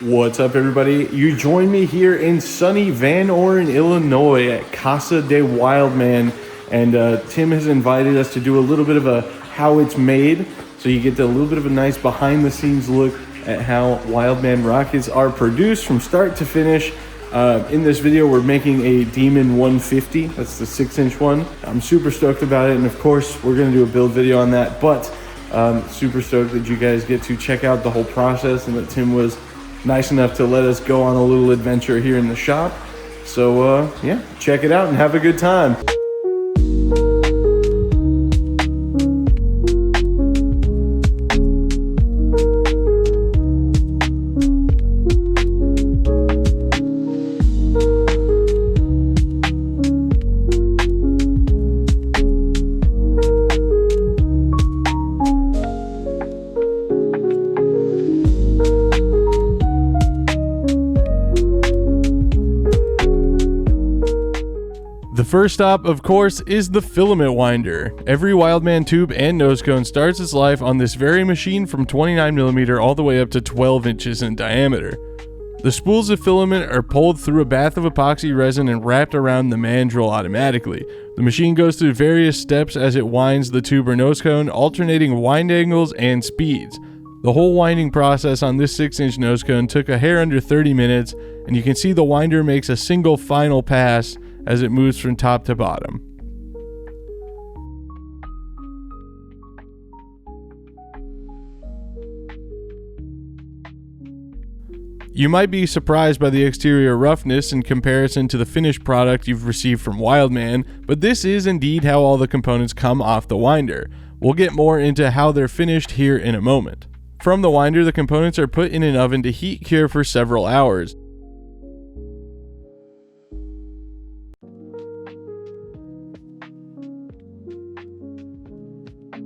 What's up, everybody? You join me here in sunny Van Orn, Illinois at Casa de Wildman, and Tim has invited us to do a little bit of a how it's made, so you get a little bit of a nice behind-the-scenes look at how Wildman rockets are produced from start to finish. In this video, we're making a Demon 150. That's the 6-inch one. I'm super stoked about it, and of course, we're going to do a build video on that, but super stoked that you guys get to check out the whole process and that Tim was nice enough to let us go on a little adventure here in the shop. So yeah, check it out and have a good time. The first stop, of course, is the filament winder. Every Wildman tube and nose cone starts its life on this very machine from 29mm all the way up to 12 inches in diameter. The spools of filament are pulled through a bath of epoxy resin and wrapped around the mandrel automatically. The machine goes through various steps as it winds the tube or nose cone, alternating wind angles and speeds. The whole winding process on this 6-inch nose cone took a hair under 30 minutes, and you can see the winder makes a single final pass as it moves from top to bottom. You might be surprised by the exterior roughness in comparison to the finished product you've received from Wildman, but this is indeed how all the components come off the winder. We'll get more into how they're finished here in a moment. From the winder, the components are put in an oven to heat cure for several hours.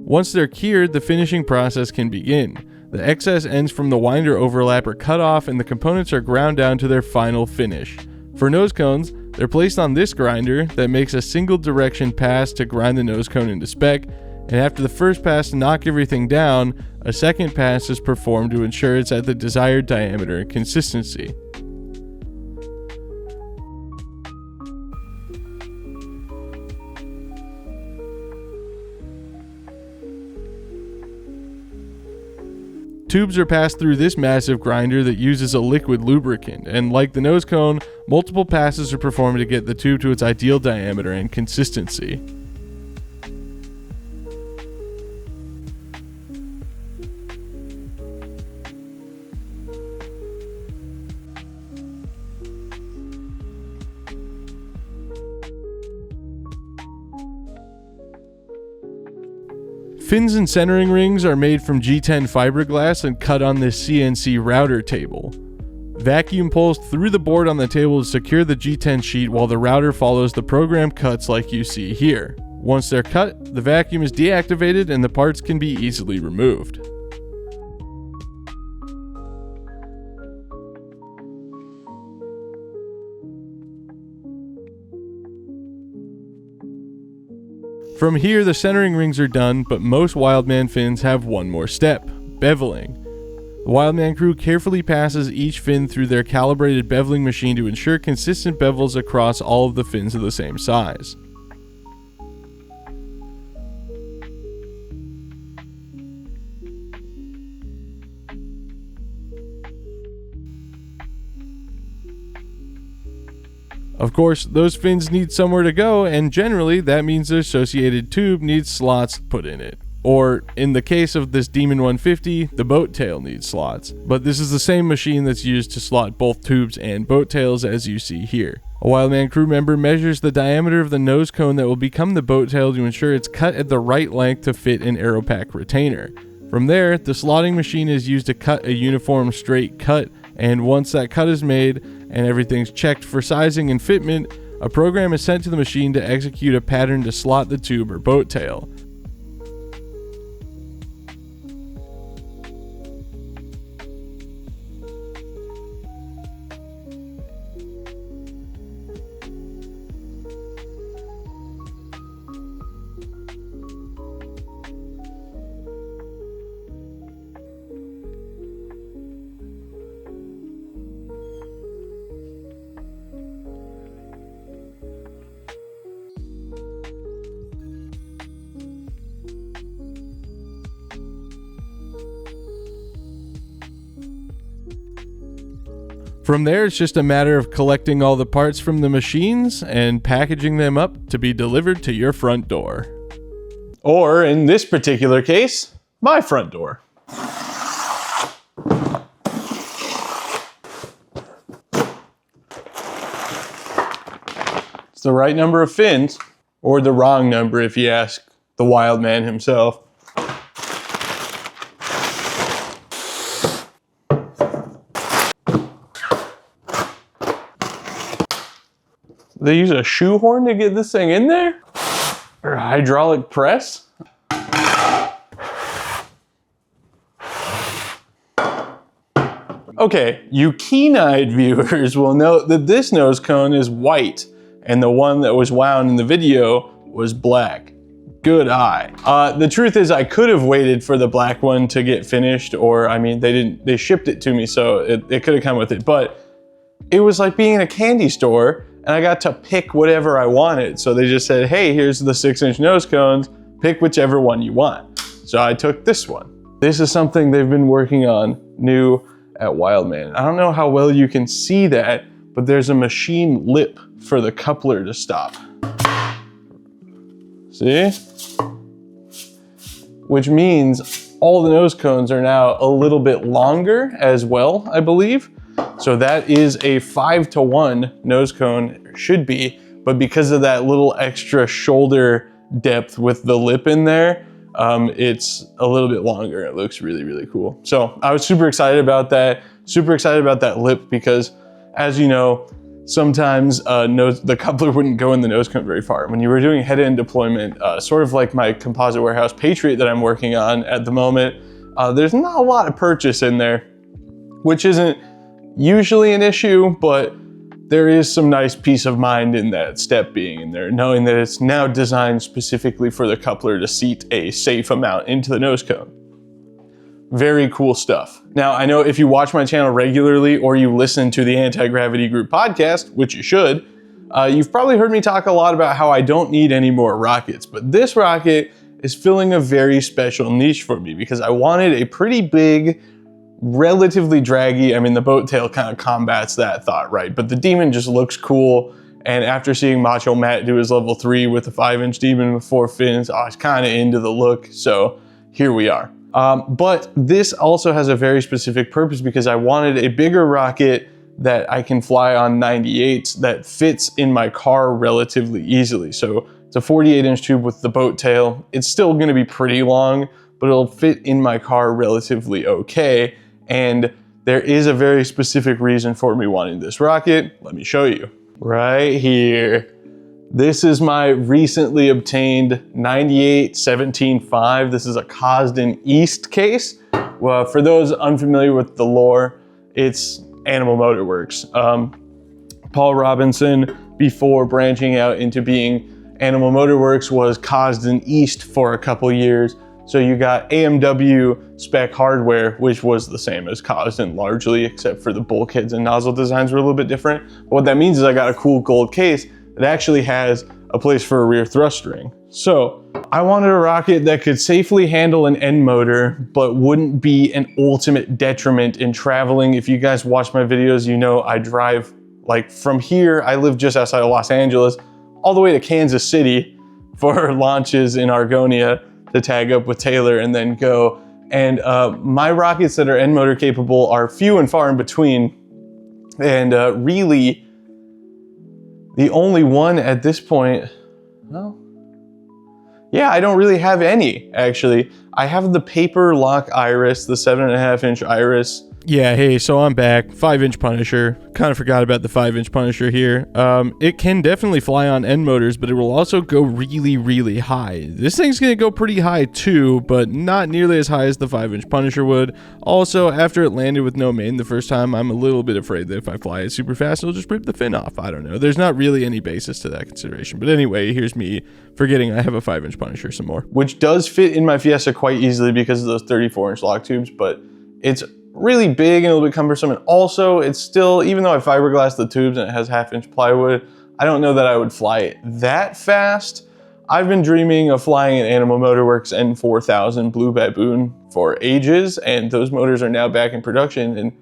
Once they're cured, the finishing process can begin. The excess ends from the winder overlap are cut off and the components are ground down to their final finish. For nose cones, they're placed on this grinder that makes a single direction pass to grind the nose cone into spec, and after the first pass to knock everything down, a second pass is performed to ensure it's at the desired diameter and consistency. Tubes are passed through this massive grinder that uses a liquid lubricant, and like the nose cone, multiple passes are performed to get the tube to its ideal diameter and consistency. Fins and centering rings are made from G10 fiberglass and cut on this CNC router table. Vacuum pulls through the board on the table to secure the G10 sheet while the router follows the program cuts like you see here. Once they're cut, the vacuum is deactivated and the parts can be easily removed. From here, the centering rings are done, but most Wildman fins have one more step: beveling. The Wildman crew carefully passes each fin through their calibrated beveling machine to ensure consistent bevels across all of the fins of the same size. Of course, those fins need somewhere to go, and generally that means the associated tube needs slots put in it. Or, in the case of this Demon 150, the boat tail needs slots. But this is the same machine that's used to slot both tubes and boat tails as you see here. A Wildman crew member measures the diameter of the nose cone that will become the boat tail to ensure it's cut at the right length to fit an Aeropack retainer. From there, the slotting machine is used to cut a uniform straight cut, and once that cut is made and everything's checked for sizing and fitment, a program is sent to the machine to execute a pattern to slot the tube or boat tail. From there, it's just a matter of collecting all the parts from the machines and packaging them up to be delivered to your front door. Or in this particular case, my front door. It's the right number of fins, or the wrong number if you ask the Wildman himself. They use a shoehorn to get this thing in there? Or a hydraulic press? Okay, you keen-eyed viewers will note that this nose cone is white, and the one that was wound in the video was black. Good eye. The truth is I could have waited for the black one to get finished, or I mean, they shipped it to me, so it could have come with it, but it was like being in a candy store and I got to pick whatever I wanted. So they just said, hey, here's the 6-inch nose cones, pick whichever one you want. So I took this one. This is something they've been working on new at Wildman. I don't know how well you can see that, but there's a machine lip for the coupler to stop. See? Which means all the nose cones are now a little bit longer as well, I believe. So that is a 5-to-1 nose cone, should be, but because of that little extra shoulder depth with the lip in there, it's a little bit longer. It looks really, really cool. So I was super excited about that. Super excited about that lip because, as you know, sometimes the coupler wouldn't go in the nose cone very far. When you were doing head-end deployment, sort of like my composite warehouse Patriot that I'm working on at the moment, there's not a lot of purchase in there, which isn't usually an issue, but there is some nice peace of mind in that step being in there, knowing that it's now designed specifically for the coupler to seat a safe amount into the nose cone. Very cool stuff. Now, I know if you watch my channel regularly or you listen to the Anti-Gravity Group podcast, which you should, you've probably heard me talk a lot about how I don't need any more rockets, but this rocket is filling a very special niche for me because I wanted a pretty big, relatively draggy, I mean, the boat tail kind of combats that thought, right? But the Demon just looks cool. And after seeing Macho Matt do his level 3 with a 5-inch Demon with 4 fins, I was kind of into the look. So here we are. But this also has a very specific purpose because I wanted a bigger rocket that I can fly on 98s that fits in my car relatively easily. So it's a 48-inch tube with the boat tail. It's still gonna be pretty long, but it'll fit in my car relatively okay. And there is a very specific reason for me wanting this rocket. Let me show you. Right here. This is my recently obtained 98 17.5. This is a Cosden East case. Well, for those unfamiliar with the lore, it's Animal Motor Works. Paul Robinson, before branching out into being Animal Motor Works, was Cosden East for a couple years. So you got AMW spec hardware, which was the same as Cosden largely, except for the bulkheads and nozzle designs were a little bit different. But what that means is I got a cool gold case that actually has a place for a rear thrust ring. So I wanted a rocket that could safely handle an end motor, but wouldn't be an ultimate detriment in traveling. If you guys watch my videos, you know I drive, like from here, I live just outside of Los Angeles, all the way to Kansas City for launches in Argonia to tag up with Taylor and then go. And my rockets that are end motor capable are few and far in between. And really, the only one at this point, well, yeah, I don't really have any, actually. I have the paper lock Iris, the 7.5-inch Iris. Yeah, hey, so I'm back. 5-inch Punisher. Kind of forgot about the 5-inch Punisher here. It can definitely fly on end motors, but it will also go really, really high. This thing's gonna go pretty high too, but not nearly as high as the 5-inch Punisher would. Also, after it landed with no main the first time, I'm a little bit afraid that if I fly it super fast, it'll just rip the fin off. I don't know. There's not really any basis to that consideration. But anyway, here's me forgetting I have a 5-inch Punisher some more. Which does fit in my Fiesta quite easily because of those 34-inch lock tubes, but it's really big and a little bit cumbersome, and also it's still, even though I fiberglass the tubes and it has 1/2-inch plywood, I don't know that I would fly it that fast. I've been dreaming of flying an Animal Motor Works N4000 Blue Baboon for ages, and those motors are now back in production, and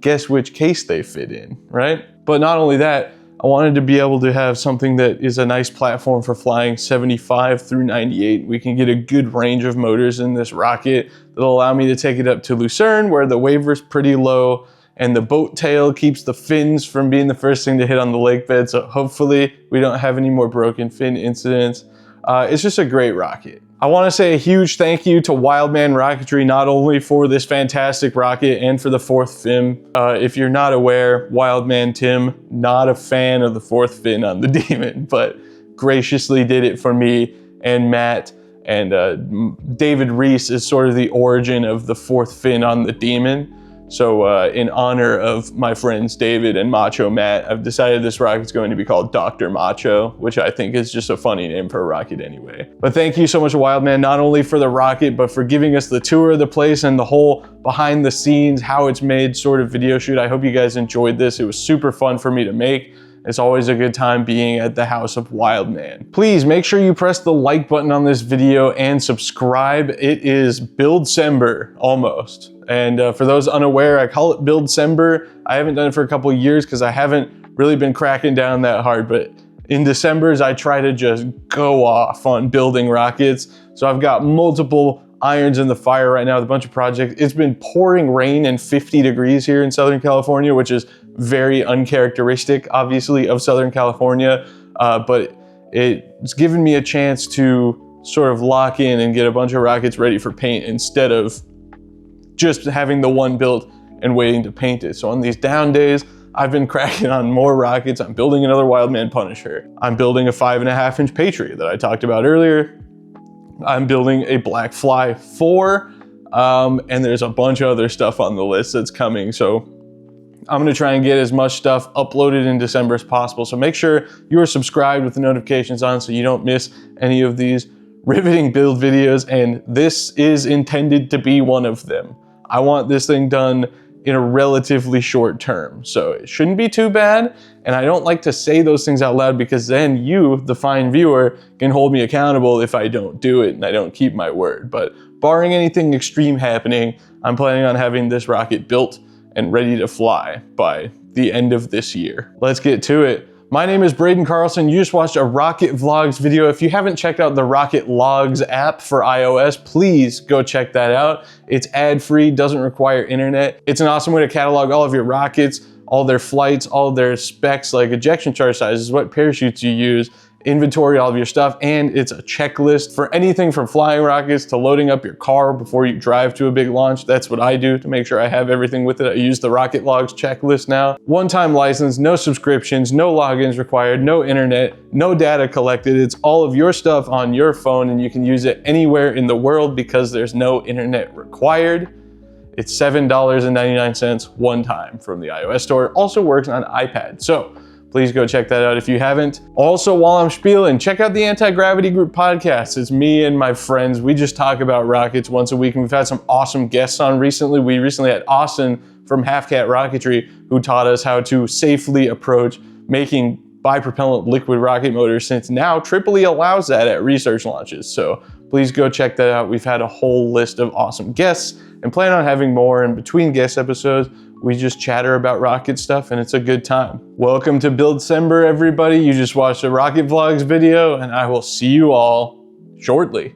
guess which case they fit in, right? But not only that, I wanted to be able to have something that is a nice platform for flying 75 through 98. We can get a good range of motors in this rocket that'll allow me to take it up to Lucerne, where the waver's pretty low and the boat tail keeps the fins from being the first thing to hit on the lake bed. So hopefully we don't have any more broken fin incidents. It's just a great rocket. I want to say a huge thank you to Wildman Rocketry, not only for this fantastic rocket and for the fourth fin. If you're not aware, Wildman Tim, not a fan of the fourth fin on the Demon, but graciously did it for me and Matt. And David Reese is sort of the origin of the fourth fin on the Demon. So in honor of my friends David and Macho Matt, I've decided this rocket's going to be called Dr. Macho, which I think is just a funny name for a rocket anyway. But thank you so much, Wildman, not only for the rocket, but for giving us the tour of the place and the whole behind the scenes, how it's made sort of video shoot. I hope you guys enjoyed this. It was super fun for me to make. It's always a good time being at the house of Wildman. Please make sure you press the like button on this video and subscribe. It is Buildcember almost. And for those unaware, I call it Buildcember. I haven't done it for a couple of years because I haven't really been cracking down that hard, but in Decembers, I try to just go off on building rockets. So I've got multiple irons in the fire right now with a bunch of projects. It's been pouring rain and 50 degrees here in Southern California, which is very uncharacteristic, obviously, of Southern California, but it's given me a chance to sort of lock in and get a bunch of rockets ready for paint instead of just having the one built and waiting to paint it. So on these down days, I've been cracking on more rockets. I'm building another Wildman Punisher. I'm building a 5.5-inch Patriot that I talked about earlier. I'm building a Black Fly 4, and there's a bunch of other stuff on the list that's coming. So I'm gonna try and get as much stuff uploaded in December as possible. So make sure you are subscribed with the notifications on so you don't miss any of these riveting build videos. And this is intended to be one of them. I want this thing done in a relatively short term, so it shouldn't be too bad. And I don't like to say those things out loud because then you, the fine viewer, can hold me accountable if I don't do it and I don't keep my word. But barring anything extreme happening, I'm planning on having this rocket built and ready to fly by the end of this year. Let's get to it. My name is Braden Carlson. You just watched a Rocket Vlogs video. If you haven't checked out the Rocket Logs app for iOS, please go check that out. It's ad-free, doesn't require internet. It's an awesome way to catalog all of your rockets, all their flights, all their specs, like ejection charge sizes, what parachutes you use, inventory all of your stuff, and it's a checklist for anything from flying rockets to loading up your car before you drive to a big launch. That's what I do to make sure I have everything with it. I use the Rocket Logs checklist now. One-time license, no subscriptions, no logins required, no internet, no data collected. It's all of your stuff on your phone and you can use it anywhere in the world because there's no internet required. It's $7.99 one time from the iOS store. It also works on iPad. So please go check that out if you haven't. Also, while I'm spieling, check out the Anti-Gravity Group podcast. It's me and my friends. We just talk about rockets once a week, and we've had some awesome guests on recently. We recently had Austin from Half Cat Rocketry, who taught us how to safely approach making bipropellant liquid rocket motors, since now Tripoli allows that at research launches. So please go check that out. We've had a whole list of awesome guests and plan on having more in between guest episodes. We just chatter about rocket stuff and it's a good time. Welcome to Buildcember, everybody. You just watched a Rocket Vlogs video and I will see you all shortly.